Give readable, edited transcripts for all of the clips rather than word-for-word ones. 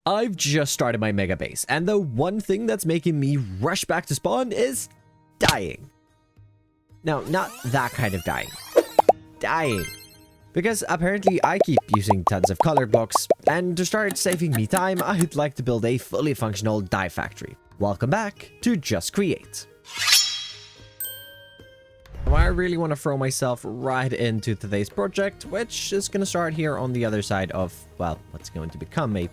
I've just started my mega base, and the one thing that's making me rush back to spawn is dying. No, not that kind of dying. Dying. Because apparently I keep using tons of color blocks, and to start saving me time, I'd like to build a fully functional dye factory. Welcome back to Just Create. I really want to throw myself right into today's project, which is going to start here on the other side of, well, what's going to become a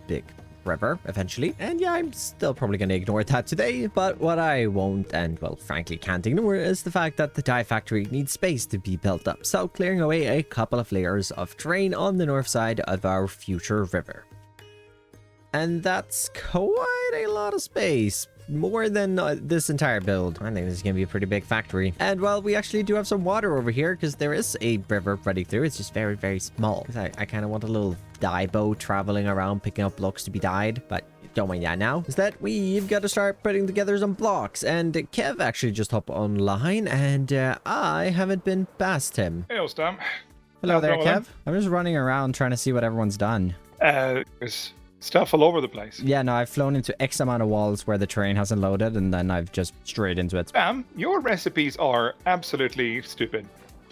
big river eventually. And yeah, I'm still probably going to ignore that today, but what I won't and, well, frankly can't ignore is the fact that the dye factory needs space to be built up, so clearing away a couple of layers of terrain on the north side of our future river. And that's quite a lot of space. More than this entire build. I think this is going to be a pretty big factory. And well, we actually do have some water over here because there is a river running through. It's just very, very small. I kind of want a little dye boat traveling around picking up blocks to be dyed, but don't mind that now. Instead, we've got to start putting together some blocks. And Kev actually just hopped online and I haven't been past him. Hey, Stam. Hello there, Kev. I'm just running around trying to see what everyone's done. There's stuff all over the place. Yeah, no, I've flown into X amount of walls where the terrain hasn't loaded, and then I've just straight into it. Stam, your recipes are absolutely stupid.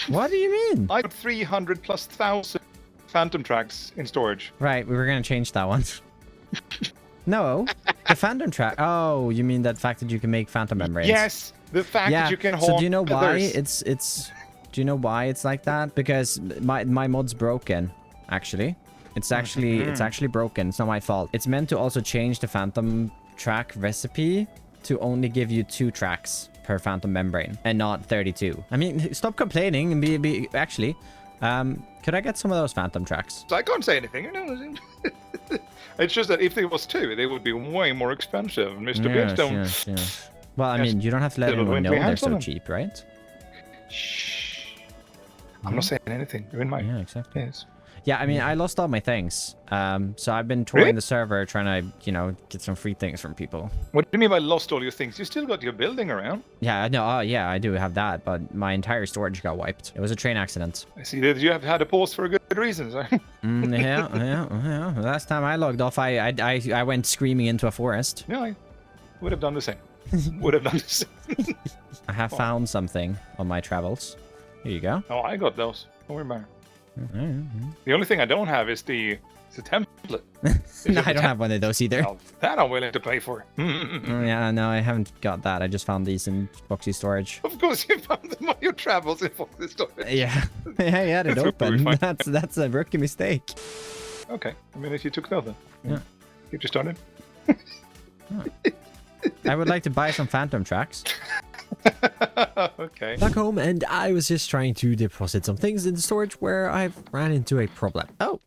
What do you mean? I have 300,000+ phantom tracks in storage. Right, we were going to change that one. No, the phantom track. Oh, you mean that fact that you can make phantom membranes? Yes, the fact that you can hold. So do you know why it's do you know why it's like that? Because my mod's broken, actually. It's actually broken. It's not my fault. It's meant to also change the phantom track recipe to only give you 2 tracks per phantom membrane and not 32. I mean, stop complaining and be actually. Could I get some of those phantom tracks? So I can't say anything. It's just that if there was 2, they would be way more expensive. Mr. Beardstone. Yes. Well, I mean, you don't have to let anyone know they're so cheap, right? Shh. I'm not saying anything. You're in my... Yeah, exactly. Yes. Yeah, I mean, I lost all my things. So I've been touring the server trying to, get some free things from people. What do you mean by lost all your things? You still got your building around. Yeah, no, yeah, I do have that, but my entire storage got wiped. It was a train accident. I see that you have had a pause for a good reason, sir. Yeah. Last time I logged off, I went screaming into a forest. Yeah, I would have done the same. I have found something on my travels. Here you go. Oh, I got those. Don't worry about it. The only thing I don't have is the template. No, I don't have one of those either. Well, that I'm willing to pay for. Yeah, no, I haven't got that. I just found these in Foxy storage. Of course, you found them on your travels in Foxy storage. Yeah, I had it open. That's a rookie mistake. Okay, I mean, if you took that, then yeah, get you started. I would like to buy some phantom tracks. Okay. Back home, and I was just trying to deposit some things into storage where I ran into a problem. Oh,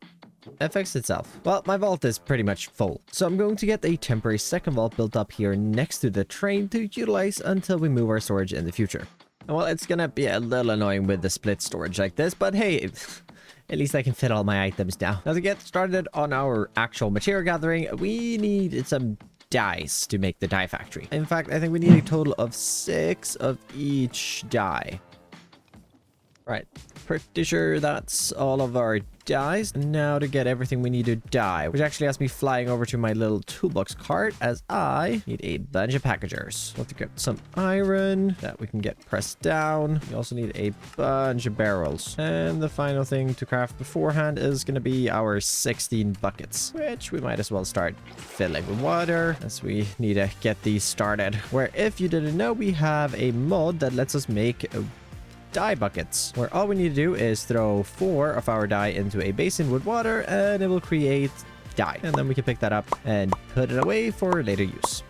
it fixed itself. Well, my vault is pretty much full, so I'm going to get a temporary second vault built up here next to the train to utilize until we move our storage in the future. And well, it's gonna be a little annoying with the split storage like this, but hey, at least I can fit all my items now. Now to get started on our actual material gathering, we need some dyes to make the dye factory. In fact, I think we need a total of 6 of each dye. Right, pretty sure that's all of our dyes. Now to get everything we need to dye, which actually has me flying over to my little toolbox cart as I need a bunch of packagers. We'll have to get some iron that we can get pressed down. We also need a bunch of barrels. And the final thing to craft beforehand is going to be our 16 buckets, which we might as well start filling with water as we need to get these started. Where if you didn't know, we have a mod that lets us make dye buckets, where all we need to do is throw 4 of our dye into a basin with water and it will create dye, and then we can pick that up and put it away for later use.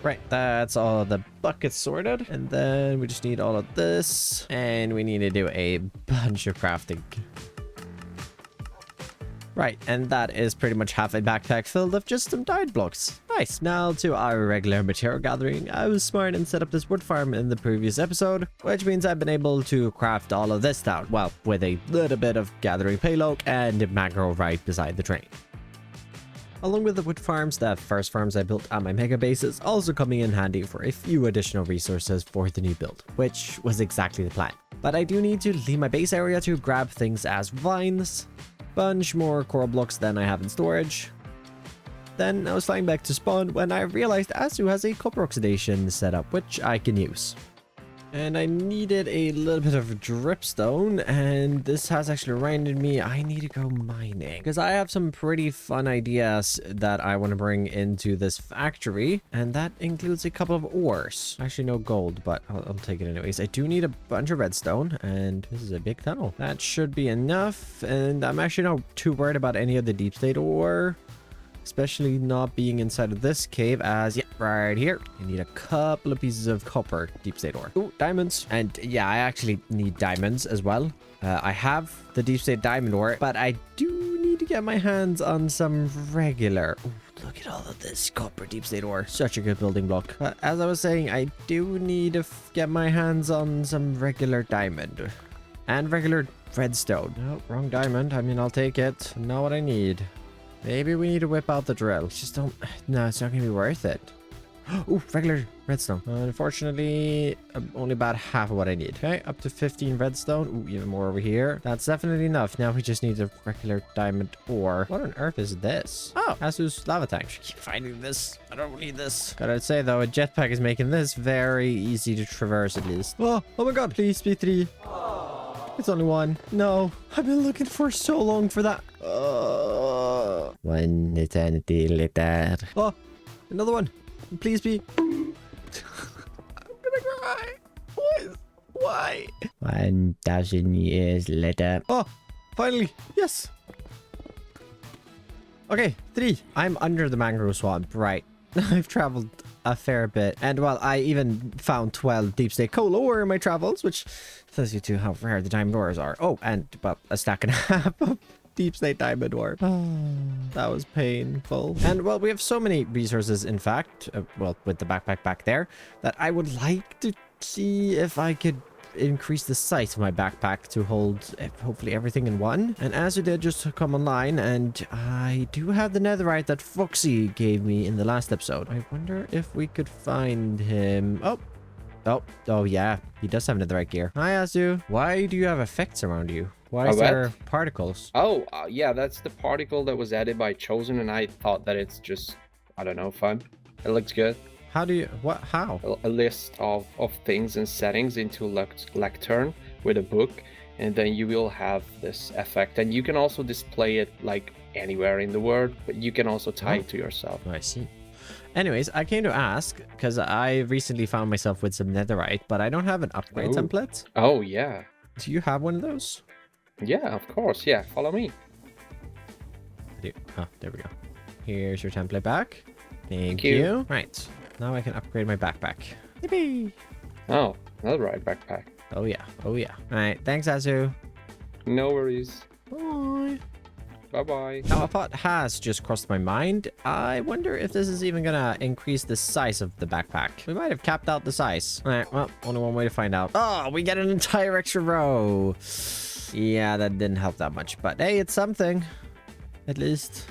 Right, that's all of the buckets sorted, and then we just need all of this, and we need to do a bunch of crafting. Right, and that is pretty much half a backpack filled of just some dyed blocks. Nice. Now to our regular material gathering. I was smart and set up this wood farm in the previous episode, which means I've been able to craft all of this down, well, with a little bit of gathering payload and macro right beside the train. Along with the wood farms, the first farms I built at my mega base is also coming in handy for a few additional resources for the new build, which was exactly the plan. But I do need to leave my base area to grab things as vines, bunch more coral blocks than I have in storage, Then I was flying back to spawn when I realized Azu has a copper oxidation setup, which I can use. And I needed a little bit of dripstone, and this has actually reminded me I need to go mining. Because I have some pretty fun ideas that I want to bring into this factory, and that includes a couple of ores. Actually, no gold, but I'll take it anyways. I do need a bunch of redstone, and this is a big tunnel. That should be enough, and I'm actually not too worried about any of the deep state ore. Especially not being inside of this cave, as, yeah, right here. I need a couple of pieces of copper deep state ore. Ooh, diamonds. And yeah, I actually need diamonds as well. I have the deep state diamond ore, but I do need to get my hands on some regular. Ooh, look at all of this copper deep state ore. Such a good building block. But as I was saying, I do need to get my hands on some regular diamond. And regular redstone. No, wrong diamond. I mean, I'll take it. Not what I need. Maybe we need to whip out the drill. Just don't... No, it's not going to be worth it. Oh, regular redstone. Unfortunately, only about half of what I need. Okay, up to 15 redstone. Ooh, even more over here. That's definitely enough. Now we just need a regular diamond ore. What on earth is this? Oh, Azu's lava tank. I keep finding this. I don't need this. Gotta say, though, a jetpack is making this very easy to traverse, at least. Oh my god. Please be 3. It's only 1. No. I've been looking for so long for that. 1 eternity later. Oh, another one. Please be. I'm gonna cry. What? Why? 1,000 years later. Oh, finally. Yes. Okay, 3. I'm under the mangrove swamp. Right. I've traveled a fair bit. And well, I even found 12 deep state coal ore in my travels, which tells you to how rare the diamond ores are. Oh, and about a stack and a half of deep state diamond ore. That was painful. And well, we have so many resources, in fact, well, with the backpack back there, that I would like to see if I could increase the size of my backpack to hold hopefully everything in one. And as it did just come online, and I do have the netherite that Foxy gave me in the last episode. I wonder if we could find him. Oh yeah, he does have netherite gear. Hi Azu, why do you have effects around you? Why is there particles? Oh, yeah, that's the particle that was added by Chosen, and I thought that it's just, I don't know, fun. It looks good. How do you, what, how? A list of things and settings into Lectern with a book, and then you will have this effect. And you can also display it like anywhere in the world, but you can also tie it to yourself. I see. Anyways, I came to ask because I recently found myself with some netherite, but I don't have an upgrade template. Oh, yeah. Do you have one of those? Yeah, of course. Yeah, follow me. I do. Oh, there we go. Here's your template back. Thank you. Right. Now I can upgrade my backpack. Yippee! Oh, netherite backpack. Oh, yeah. Oh, yeah. All right. Thanks, Azu. No worries. Bye. Bye-bye. Now, a thought has just crossed my mind. I wonder if this is even gonna increase the size of the backpack. We might have capped out the size. All right, well, only one way to find out. Oh, we get an entire extra row. Yeah, that didn't help that much, but hey, it's something. At least.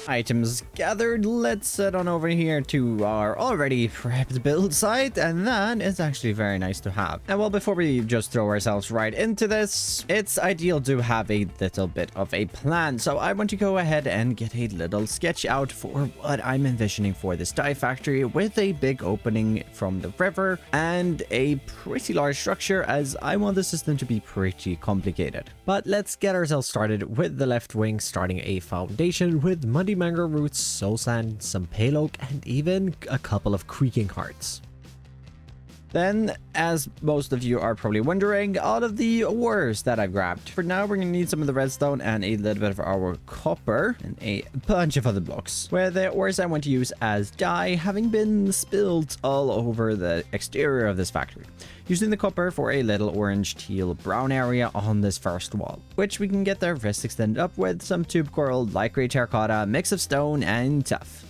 Items gathered. Let's head on over here to our already prepped build site, and that is actually very nice to have. And well, before we just throw ourselves right into this, it's ideal to have a little bit of a plan. So I want to go ahead and get a little sketch out for what I'm envisioning for this dye factory, with a big opening from the river and a pretty large structure, as I want the system to be pretty complicated. But let's get ourselves started with the left wing, starting a foundation with muddy mangrove roots, soul sand, some pale oak, and even a couple of creaking hearts. Then, as most of you are probably wondering, all of the ores that I've grabbed. For now, we're going to need some of the redstone and a little bit of our copper and a bunch of other blocks, where the ores I want to use as dye having been spilled all over the exterior of this factory. Using the copper for a little orange, teal, brown area on this first wall, which we can get their wrist extended up with some tube coral, light gray terracotta, mix of stone, and tuff.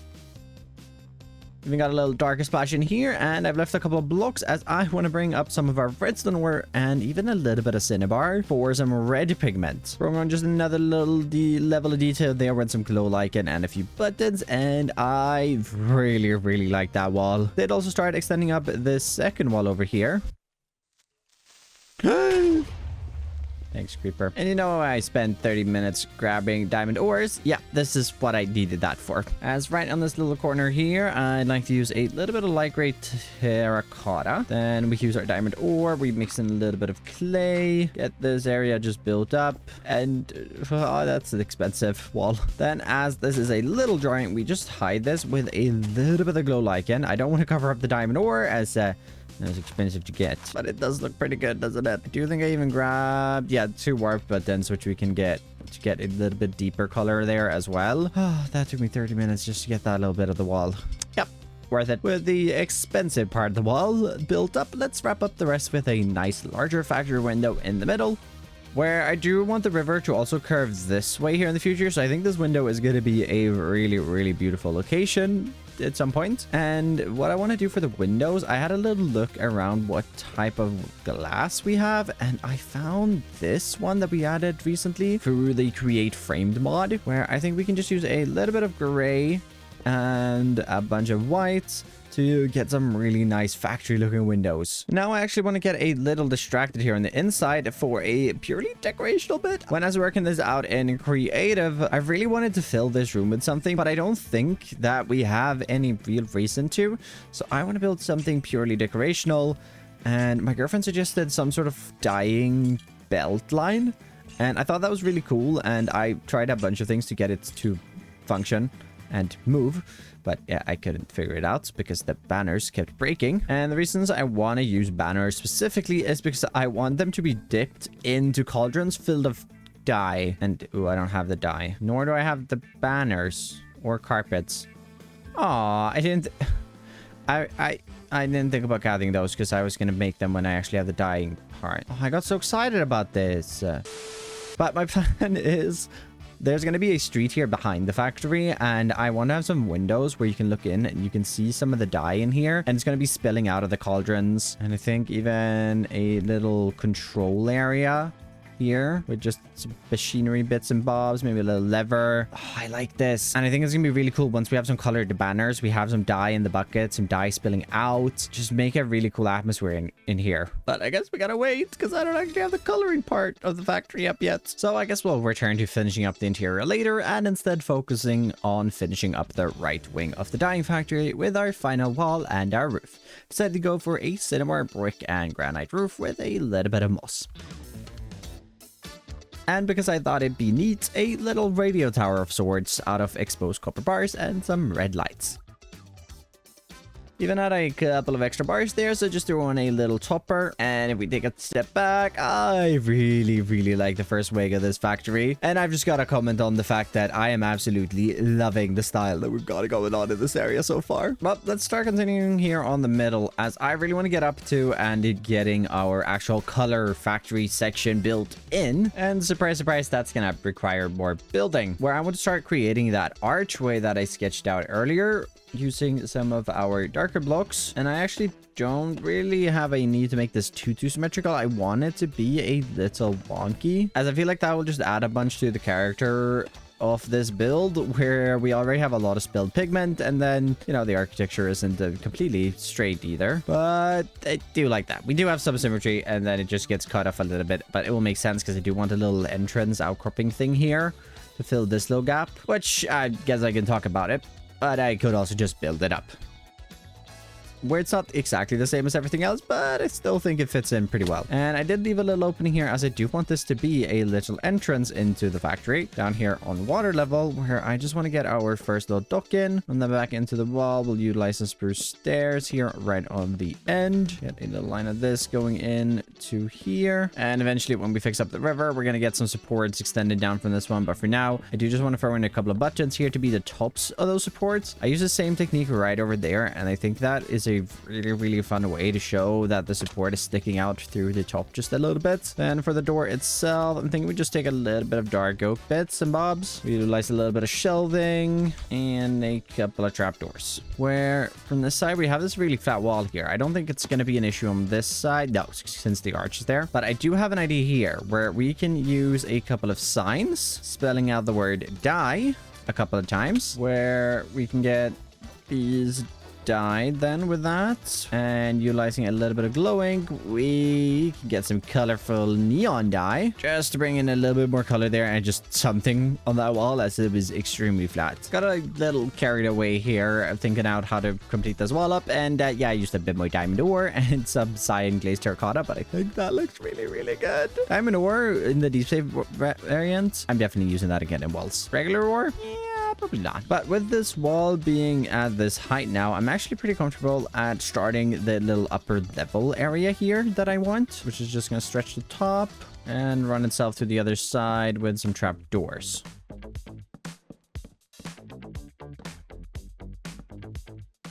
Even got a little darker splash in here, and I've left a couple of blocks as I want to bring up some of our redstone ore and even a little bit of cinnabar for some red pigment. Throwing on just another little level of detail there with some glow lichen and a few buttons, and I really like that wall. They'd also start extending up this second wall over here. Thanks, Creeper. And you know, I spent 30 minutes grabbing diamond ores. Yeah, this is what I needed that for. As right on this little corner here, I'd like to use a little bit of light gray terracotta. Then we use our diamond ore. We mix in a little bit of clay. Get this area just built up. And oh, that's an expensive wall. Then as this is a little drawing, we just hide this with a little bit of glow lichen. I don't want to cover up the diamond ore as it's expensive to get, but it does look pretty good, doesn't it? I do think I even grabbed, yeah, 2 warp buttons, which we can get to get a little bit deeper color there as well. Oh, that took me 30 minutes just to get that little bit of the wall. Yep, worth it. With the expensive part of the wall built up, let's wrap up the rest with a nice larger factory window in the middle, where I do want the river to also curve this way here in the future. So I think this window is going to be a really, really beautiful location at some point. And what I want to do for the windows, I had a little look around what type of glass we have, and I found this one that we added recently through the Create Framed mod, where I think we can just use a little bit of gray and a bunch of white to get some really nice factory looking windows. Now I actually want to get a little distracted here on the inside for a purely decorational bit. When I was working this out in creative, I really wanted to fill this room with something, but I don't think that we have any real reason to. So I want to build something purely decorational, and my girlfriend suggested some sort of dyeing belt line, and I thought that was really cool, and I tried a bunch of things to get it to function and move, but yeah, I couldn't figure it out because the banners kept breaking. And the reasons I want to use banners specifically is because I want them to be dipped into cauldrons filled of dye. And ooh, I don't have the dye, nor do I have the banners or carpets. Aw, I didn't think about gathering those because I was gonna make them when I actually have the dyeing part. Oh, I got so excited about this. But my plan is, there's going to be a street here behind the factory, and I want to have some windows where you can look in and you can see some of the dye in here, and it's going to be spilling out of the cauldrons. And I think even a little control area here with just some machinery bits and bobs, maybe a little lever. Oh, I like this. And I think it's gonna be really cool once we have some colored banners. We have some dye in the bucket, some dye spilling out. Just make a really cool atmosphere in here. But I guess we gotta wait because I don't actually have the coloring part of the factory up yet. So I guess we'll return to finishing up the interior later, and instead focusing on finishing up the right wing of the dyeing factory with our final wall and our roof. Decided to go for a cinnabar brick and granite roof with a little bit of moss. And because I thought it'd be neat, a little radio tower of sorts out of exposed copper bars and some red lights. Even had a couple of extra bars there, so just throw on a little topper. And if we take a step back, I really like the first wing of this factory. And I've just got to comment on the fact that I am absolutely loving the style that we've got going on in this area so far. But let's start continuing here on the middle, as I really want to get up to and getting our actual color factory section built in. And surprise, surprise, that's going to require more building, where I want to start creating that archway that I sketched out earlier, using some of our darker blocks. And I actually don't really have a need to make this too symmetrical. I want it to be a little wonky, as I feel like that will just add a bunch to the character of this build, where we already have a lot of spilled pigment, and then, you know, the architecture isn't completely straight either. But I do like that. We do have some symmetry, and then it just gets cut off a little bit, but it will make sense because I do want a little entrance outcropping thing here to fill this little gap, which I guess I can talk about it, but I could also just build it up, where it's not exactly the same as everything else, but I still think it fits in pretty well. And I did leave a little opening here, as I do want this to be a little entrance into the factory down here on water level, where I just want to get our first little dock in, and then back into the wall. We'll utilize some spruce stairs here right on the end. Get a little line of this going in to here, and eventually when we fix up the river, we're going to get some supports extended down from this one. But for now, I do just want to throw in a couple of buttons here to be the tops of those supports. I use the same technique right over there, and I think that is a really fun way to show that the support is sticking out through the top just a little bit. Then for the door itself, I'm thinking we just take a little bit of dark oak bits and bobs. We utilize a little bit of shelving and a couple of trapdoors, where from this side we have this really flat wall here. I don't think it's going to be an issue on this side, no, since the arch is there. But I do have an idea here where we can use a couple of signs spelling out the word die a couple of times, where we can get these dye then with that. And utilizing a little bit of glowing, we can get some colorful neon dye. Just to bring in a little bit more color there and just something on that wall as it was extremely flat. Got a little carried away here, thinking out how to complete this wall up. And yeah, I used a bit more diamond ore and some cyan glazed terracotta, but I think that looks really, really good. Diamond ore in the deep save variant, I'm definitely using that again in walls. Regular ore? Yeah, probably not. But with this wall being at this height now, I'm actually pretty comfortable at starting the little upper level area here that I want, which is just going to stretch the top and run itself to the other side with some trap doors.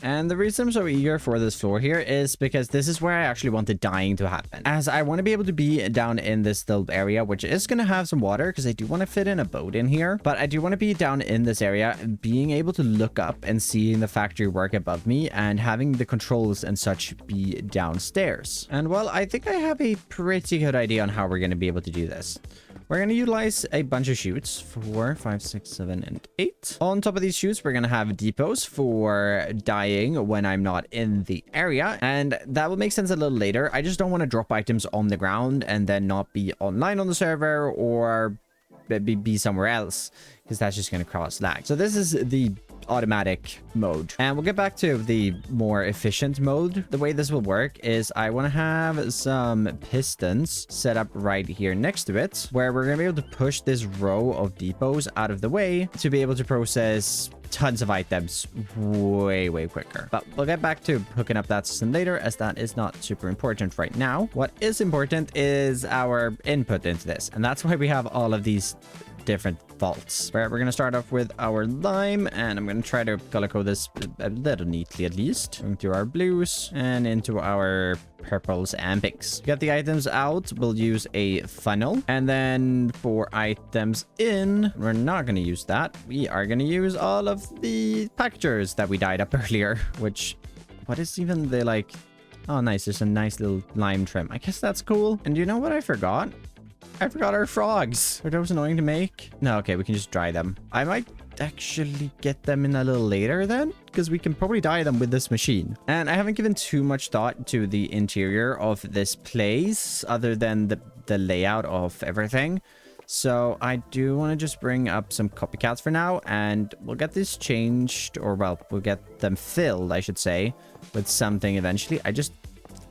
And the reason I'm so eager for this floor here is because this is where I actually want the dyeing to happen. As I want to be able to be down in this little area, which is going to have some water because I do want to fit in a boat in here. But I do want to be down in this area, being able to look up and seeing the factory work above me and having the controls and such be downstairs. And well, I think I have a pretty good idea on how we're going to be able to do this. We're going to utilize a bunch of chutes, 4, 5, 6, 7, and 8. On top of these chutes, we're going to have depots for dyeing when I'm not in the area. And that will make sense a little later. I just don't want to drop items on the ground and then not be online on the server or be somewhere else, because that's just going to cause lag. So this is the automatic mode, and we'll get back to the more efficient mode. The way this will work is I want to have some pistons set up right here next to it, where we're going to be able to push this row of depots out of the way to be able to process tons of items way quicker. But we'll get back to hooking up that system later, as that is not super important right now. What is important is our input into this, and that's why we have all of these different vaults. We're going to start off with our lime, and I'm going to try to color code this a little neatly at least. Going through our blues and into our purples and pinks. To get the items out, we'll use a funnel, and then for items in, we're not going to use that. We are going to use all of the packagers that we dyed up earlier, which, what is even the like, oh nice, there's a nice little lime trim. I guess that's cool. And you know what I forgot? I forgot our frogs. Are those annoying to make? No, okay, we can just dry them. I might actually get them in a little later then, because we can probably dye them with this machine. And I haven't given too much thought to the interior of this place other than the layout of everything. So I do want to just bring up some copycats for now, and we'll get this changed, or well, we'll get them filled, I should say, with something eventually.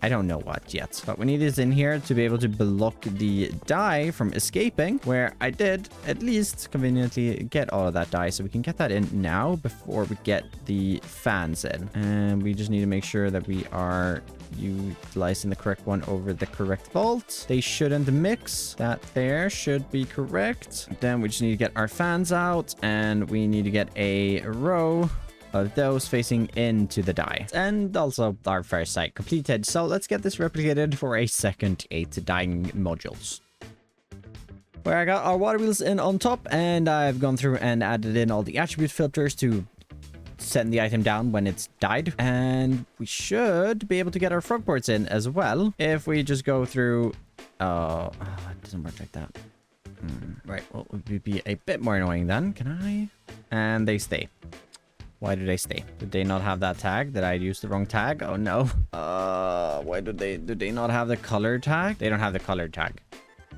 I don't know what yet, but we need this in here to be able to block the dye from escaping, where I did at least conveniently get all of that dye, so we can get that in now before we get the fans in. And we just need to make sure that we are utilizing the correct one over the correct vault. They shouldn't mix. That there should be correct. Then we just need to get our fans out, and we need to get a row of those facing into the dye. And also our first site completed. So let's get this replicated for a second 8 dyeing modules. Where I got our water wheels in on top, and I've gone through and added in all the attribute filters to send the item down when it's dyed. And we should be able to get our frog ports in as well if we just go through. Oh, it doesn't work like that. Right, well, it would be a bit more annoying then. Can I? And they stay. Why do they stay? Did they not have that tag? Did I use the wrong tag? Oh no. Why do they not have the color tag? They don't have the color tag,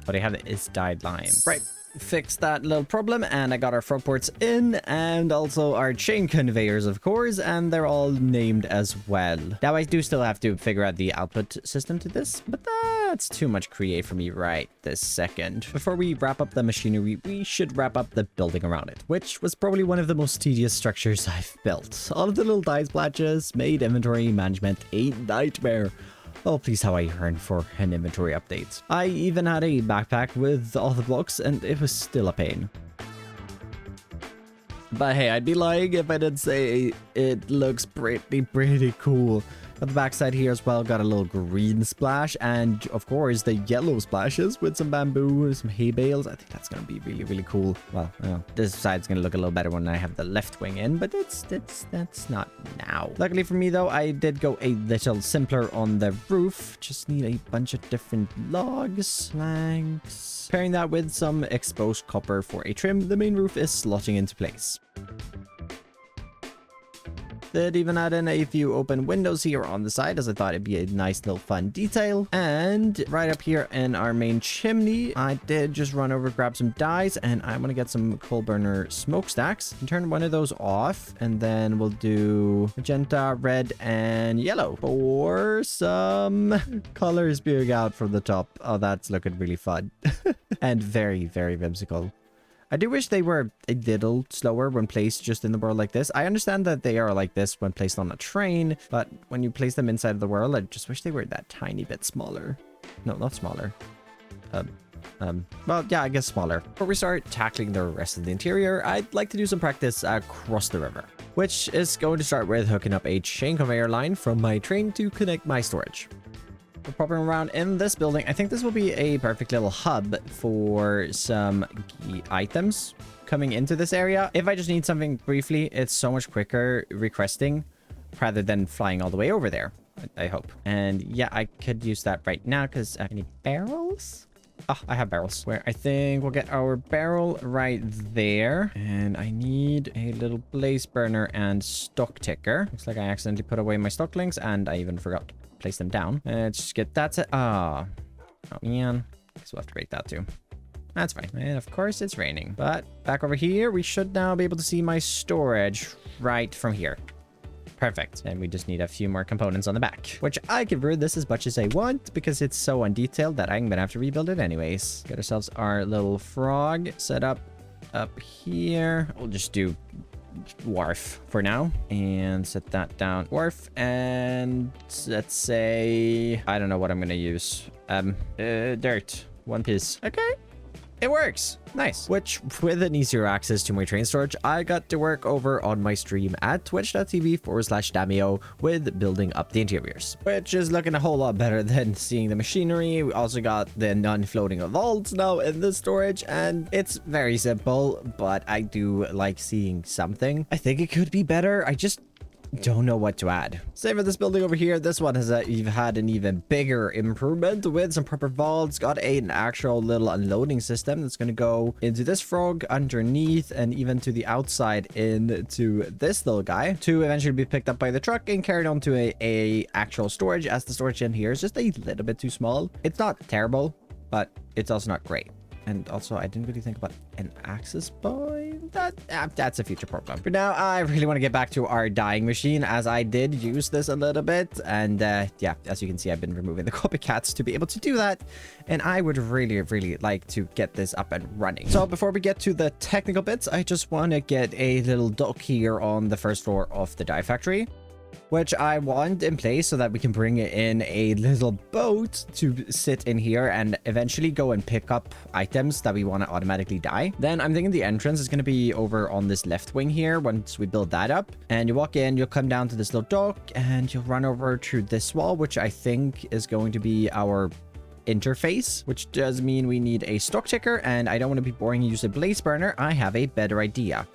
but they have the is dyed lime. Right. Fixed that little problem, and I got our frog ports in, and also our chain conveyors, of course, and they're all named as well. Now I do still have to figure out the output system to this, but that's too much create for me right this second. Before we wrap up the machinery, we should wrap up the building around it, which was probably one of the most tedious structures I've built. All of the little dye splashes made inventory management a nightmare. Oh, please, how I yearn for an inventory update. I even had a backpack with all the blocks, and it was still a pain. But hey, I'd be lying if I didn't say it looks pretty cool. Got the backside here as well, got a little green splash, and of course the yellow splashes with some bamboo and some hay bales. I think that's gonna be really cool. Well, this side's gonna look a little better when I have the left wing in, but that's not now. Luckily for me though, I did go a little simpler on the roof. Just need a bunch of different logs, planks. Pairing that with some exposed copper for a trim, the main roof is slotting into place. Did even add in a few open windows here on the side, as I thought it'd be a nice little fun detail. And right up here in our main chimney, I did just run over, grab some dyes, and I want to get some coal burner smokestacks and turn one of those off. And then we'll do magenta, red, and yellow for some colors spewing out from the top. Oh, that's looking really fun. And very, very whimsical. I do wish they were a little slower when placed just in the world like this. I understand that they are like this when placed on a train, but when you place them inside of the world, I just wish they were that tiny bit smaller. No, not smaller. Well, yeah, I guess smaller. Before we start tackling the rest of the interior, I'd like to do some practice across the river, which is going to start with hooking up a chain conveyor line from my train to connect my storage. We're popping around in this building. I think this will be a perfect little hub for some items coming into this area. If I just need something briefly, it's so much quicker requesting rather than flying all the way over there, I hope. And yeah, I could use that right now because I need barrels. Oh, I have barrels. Where I think we'll get our barrel right there. And I need a little blaze burner and stock ticker. Looks like I accidentally put away my stock links and I even forgot to place them down. Let's just get that set. Oh man. Guess we'll have to break that too. That's fine. And of course it's raining. But back over here, we should now be able to see my storage right from here. Perfect. And we just need a few more components on the back, which I can ruin this as much as I want because it's so undetailed that I'm gonna have to rebuild it anyways. Get ourselves our little frog set up here. We'll just do wharf for now and set that down. Wharf, and let's say I don't know what I'm gonna use. Dirt. One piece. Okay. It works. Nice. Which, with an easier access to my train storage, I got to work over on my stream at twitch.tv/Damio with building up the interiors, which is looking a whole lot better than seeing the machinery. We also got the non-floating vaults now in the storage, and it's very simple, but I do like seeing something. I think it could be better. I just don't know what to add. Same for this building over here. This one has had an even bigger improvement with some proper vaults. Got an actual little unloading system that's going to go into this frog underneath and even to the outside into this little guy to eventually be picked up by the truck and carried on to a actual storage, as the storage in here is just a little bit too small. It's not terrible, but it's also not great. And also, I didn't really think about an access point. That's a future problem. For now, I really want to get back to our dyeing machine, as I did use this a little bit. And yeah, as you can see, I've been removing the copycats to be able to do that. And I would really, really like to get this up and running. So before we get to the technical bits, I just want to get a little dock here on the first floor of the dye factory, which I want in place so that we can bring in a little boat to sit in here and eventually go and pick up items that we want to automatically dye. Then I'm thinking the entrance is going to be over on this left wing here once we build that up. And you walk in, you'll come down to this little dock and you'll run over to this wall, which I think is going to be our interface, which does mean we need a stock ticker. And I don't want to be boring and use a blaze burner. I have a better idea,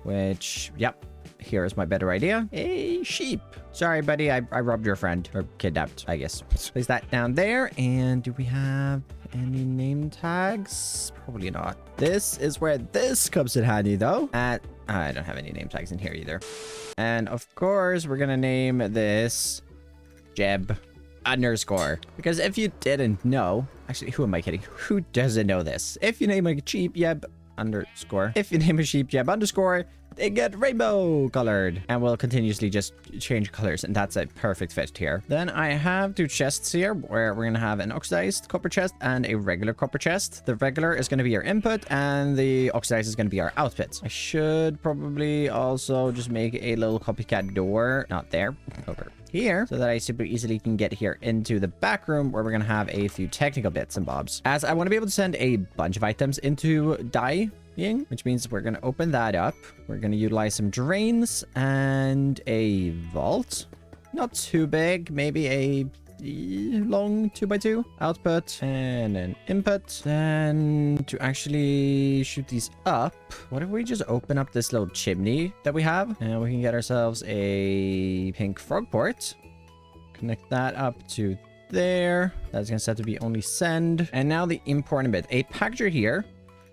which, yep. Here is my better idea. A sheep. Sorry, buddy. I robbed your friend. Or kidnapped, I guess. Place that down there. And do we have any name tags? Probably not. This is where this comes in handy, though. I don't have any name tags in here either. And of course, we're going to name this Jeb _ because if you didn't know, actually, who am I kidding? Who doesn't know this? If you name a sheep Jeb _ if you name a sheep Jeb _ they get rainbow colored, and we'll continuously just change colors, and that's a perfect fit here. Then I have 2 chests here where we're gonna have an oxidized copper chest and a regular copper chest. The regular is gonna be our input and the oxidized is gonna be our output. I should probably also just make a little copycat door, not there, over here, so that I super easily can get here into the back room where we're gonna have a few technical bits and bobs, as I want to be able to send a bunch of items into dye, which means we're going to open that up. We're going to utilize some drains and a vault. Not too big, maybe a long 2x2 output and an input. Then to actually shoot these up, what if we just open up this little chimney that we have, and we can get ourselves a pink frog port. Connect that up to there. That's gonna set to be only send. And now the important bit, a packager here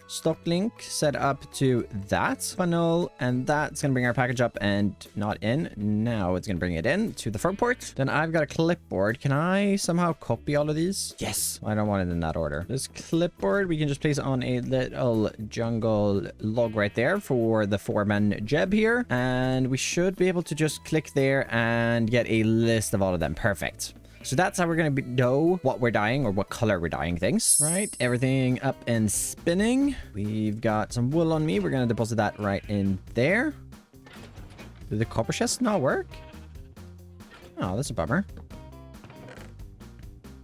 stock link set up to that funnel, and that's gonna bring our package up and not in. Now it's gonna bring it in to the front port. Then I've got a clipboard. Can I somehow copy all of these? Yes. I don't want it in that order. This clipboard, we can just place on a little jungle log right there for the foreman Jeb here. And we should be able to just click there and get a list of all of them. Perfect. So that's how we're going to know what we're dyeing or what color we're dyeing things. Right. Everything up and spinning. We've got some wool on me. We're going to deposit that right in there. Did the copper chest not work? Oh, that's a bummer.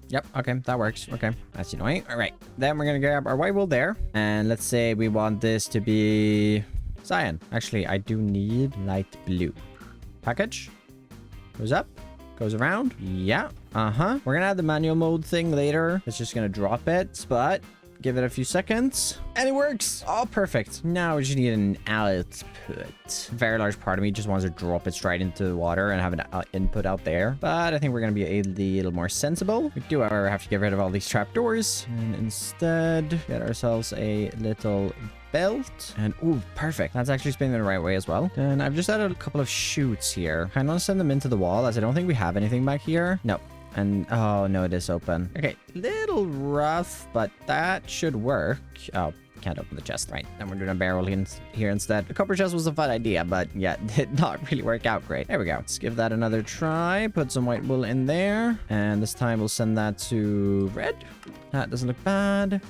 Yep. Okay. That works. Okay. That's annoying. All right. Then we're going to grab our white wool there. And let's say we want this to be cyan. Actually, I do need light blue. Package. Goes up. Goes around. Yeah. We're gonna add the manual mode thing later. It's just gonna drop it, but give it a few seconds and it works. Oh, perfect. Now we just need an output. A very large part of me just wants to drop it straight into the water and have an input out there, but I think we're gonna be a little more sensible. We do, however, have to get rid of all these trapdoors and instead get ourselves a little belt. And ooh, perfect. That's actually spinning the right way as well. And I've just added a couple of chutes here. I want to send them into the wall as I don't think we have anything back here. No. And oh no, it is open. Okay, little rough, but that should work. Oh, can't open the chest. Right, then we're doing a barrel in here instead. The copper chest was a fun idea, but yeah, did not really work out great. There we go. Let's give that another try. Put some white wool in there. And this time we'll send that to red. That doesn't look bad.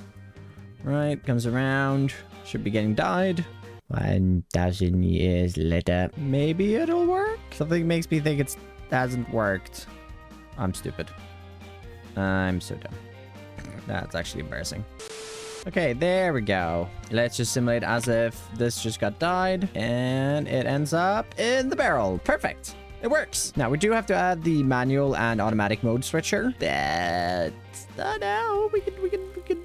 Right, comes around. Should be getting dyed. 1,000 years later. Maybe it'll work? Something makes me think it hasn't worked. I'm stupid. I'm so dumb. That's actually embarrassing. Okay, there we go. Let's just simulate as if this just got dyed. And it ends up in the barrel. Perfect. It works. Now, we do have to add the manual and automatic mode switcher. That's now we can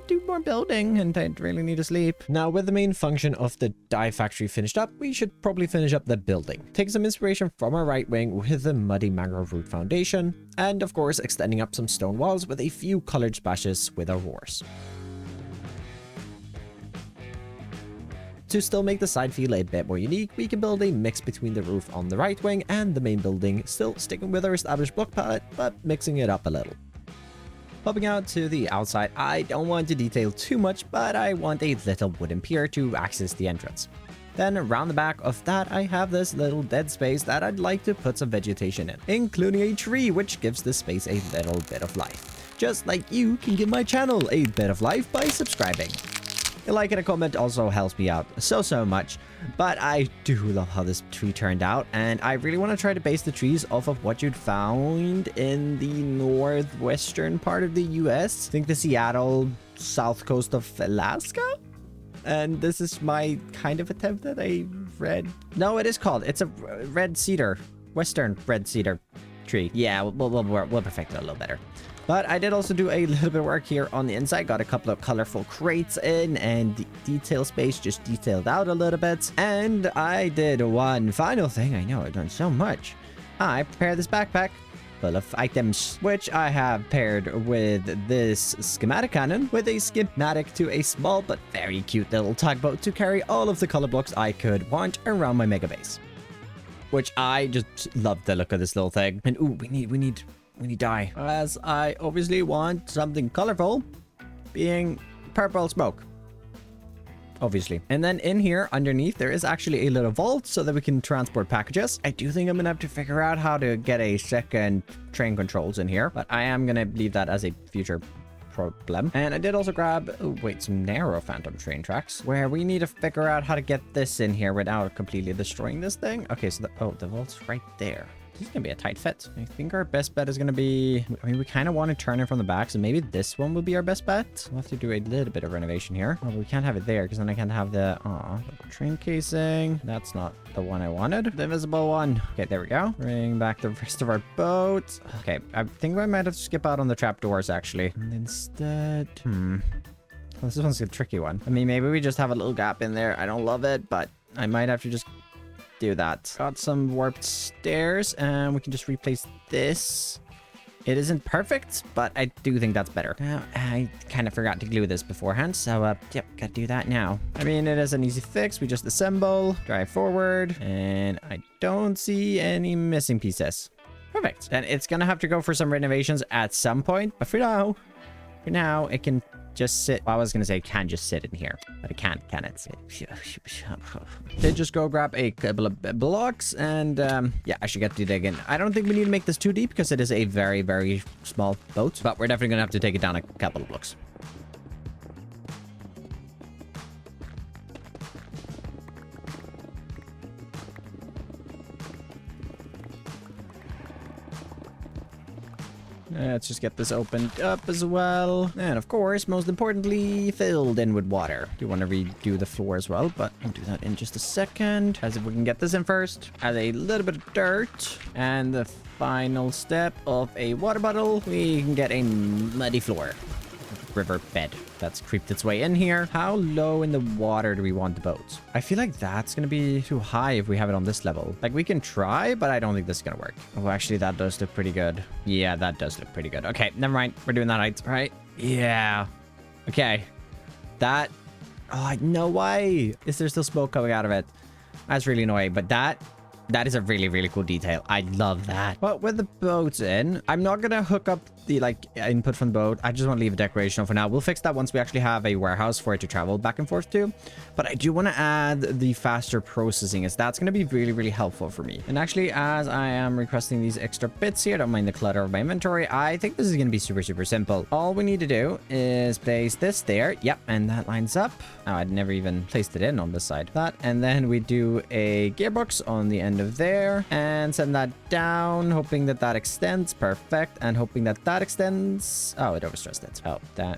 do more building and don't really need to sleep. Now, with the main function of the dye factory finished up, we should probably finish up the building. Take some inspiration from our right wing with the muddy mangrove root foundation, and of course, extending up some stone walls with a few colored splashes with our roars. To still make the side feel a bit more unique, we can build a mix between the roof on the right wing and the main building, still sticking with our established block palette, but mixing it up a little. Popping out to the outside, I don't want to detail too much, but I want a little wooden pier to access the entrance. Then around the back of that, I have this little dead space that I'd like to put some vegetation in, including a tree, which gives this space a little bit of life. Just like you can give my channel a bit of life by subscribing. A like and a comment also helps me out so much, but I do love how this tree turned out, and I really want to try to base the trees off of what you'd found in the northwestern part of the US. I think the Seattle south coast of Alaska? And this is my kind of attempt at a red... No, it is called. It's a red cedar. Western red cedar tree. Yeah, we'll perfect it a little better. But I did also do a little bit of work here on the inside. Got a couple of colorful crates in, and the detail space just detailed out a little bit. And I did one final thing. I know I've done so much. I prepared this backpack full of items, which I have paired with this schematic cannon with a schematic to a small but very cute little tugboat to carry all of the color blocks I could want around my mega base. Which I just love the look of this little thing. And ooh, we need dye, as I obviously want something colorful, being purple smoke, obviously. And then in here underneath there is actually a little vault so that we can transport packages. I do think I'm gonna have to figure out how to get a second train controls in here, but I am gonna leave that as a future problem. And I did also grab some narrow phantom train tracks, where we need to figure out how to get this in here without completely destroying this thing. Okay, so the vault's right there. This is gonna be a tight fit. I think our best bet is gonna be... I mean, we kind of want to turn it from the back, so maybe this one will be our best bet. We'll have to do a little bit of renovation here. Oh, but we can't have it there, because then I can't have the train casing. That's not the one I wanted. The invisible one. Okay, there we go. Bring back the rest of our boat. Okay, I think I might have to skip out on the trapdoors, actually. And instead... Well, this one's a tricky one. I mean, maybe we just have a little gap in there. I don't love it, but I might have to just... do that. Got some warped stairs, and we can just replace this It isn't perfect, but I do think that's better. Now, I kind of forgot to glue this beforehand, so, yep, gotta do that now. I mean, it is an easy fix. We just assemble, drive forward, and I don't see any missing pieces. Perfect. And it's gonna have to go for some renovations at some point, but for now, it can just sit. Well, I was gonna say it can just sit in here, but it can't, can it? They just go grab a couple of blocks, and yeah, I should get to dig in. I don't think we need to make this too deep because it is a very, very small boat, but we're definitely gonna have to take it down a couple of blocks. Let's just get this opened up as well. And of course, most importantly, filled in with water. Do want to redo the floor as well, but I'll do that in just a second. As if we can get this in first. Add a little bit of dirt. And the final step of a water bottle. We can get a muddy floor. River bed that's creeped its way in here. How low in the water do we want the boat? I feel like that's gonna be too high if we have it on this level. Like, we can try, but I don't think this is gonna work. Oh, actually, that does look pretty good. Yeah, that does look pretty good. Okay, never mind. We're doing that height, right? Yeah. Okay. That... Oh, no way. Is there still smoke coming out of it? That's really annoying, but that is a really, really cool detail. I love that. But with the boats in, I'm not gonna hook up the input from the boat. I just want to leave a decoration for now. We'll fix that once we actually have a warehouse for it to travel back and forth to. But I do want to add the faster processing, as that's going to be really, really helpful for me. And actually, as I am requesting these extra bits here, don't mind the clutter of my inventory, I think this is going to be super, super simple. All we need to do is place this there. Yep, and that lines up. Oh, I'd never even placed it in on this side. That, and then we do a gearbox on the end of there and send that down, hoping that that extends. Perfect. And hoping that that extends. Oh, it overstressed it. Oh, that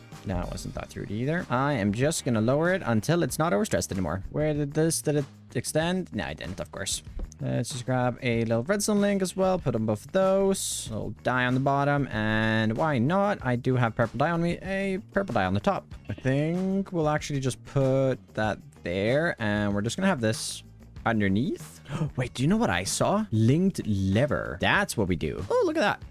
wasn't thought through either. I am just gonna lower it until it's not overstressed anymore. Where did it extend? No, I didn't, of course. Let's just grab a little redstone link as well. Put on both of those. A little dye on the bottom. And why not? I do have purple dye on me. A purple dye on the top. I think we'll actually just put that there. And we're just gonna have this underneath. Wait, do you know what I saw? Linked lever. That's what we do. Oh, look at that.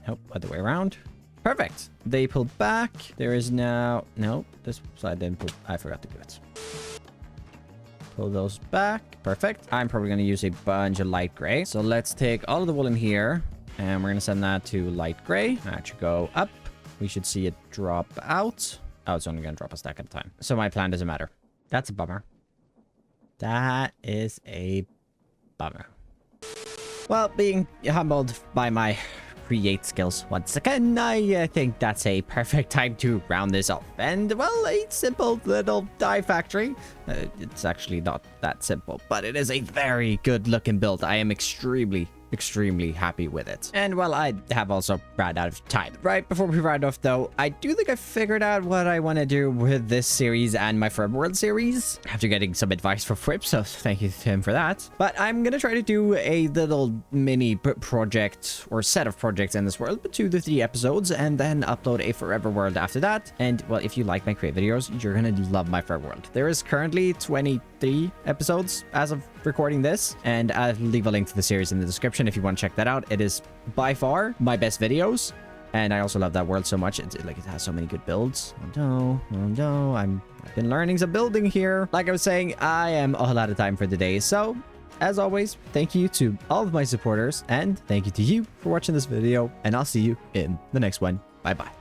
Nope, other way around. Perfect. They pulled back. There is now... Nope, this side didn't pull. I forgot to do it. Pull those back. Perfect. I'm probably going to use a bunch of light gray. So let's take all of the wool in here. And we're going to send that to light gray. That should go up. We should see it drop out. Oh, it's only going to drop a stack at a time. So my plan doesn't matter. That's a bummer. That is a bummer. Well, being humbled by my create skills once again, I think that's a perfect time to round this off. And, well, a simple little dye factory. It's actually not that simple, but it is a very good looking build. I am extremely happy with it. And well, I have also run out of time. Right before we round off though, I do think I figured out what I want to do with this series and my Forever World series after getting some advice from Fripp, so thank you to him for that. But I'm gonna try to do a little mini project or set of projects in this world, but 2 to 3 episodes, and then upload a Forever World after that. And well, if you like my create videos, you're gonna love my Forever World. There is currently 23 episodes as of recording this, and I'll leave a link to the series in the description if you want to check that out. It is by far my best videos, and I also love that world so much. It has so many good builds. Oh no, I've been learning some building here. Like I was saying, I am all out of time for the day, so as always, thank you to all of my supporters, and thank you to you for watching this video, and I'll see you in the next one. Bye bye.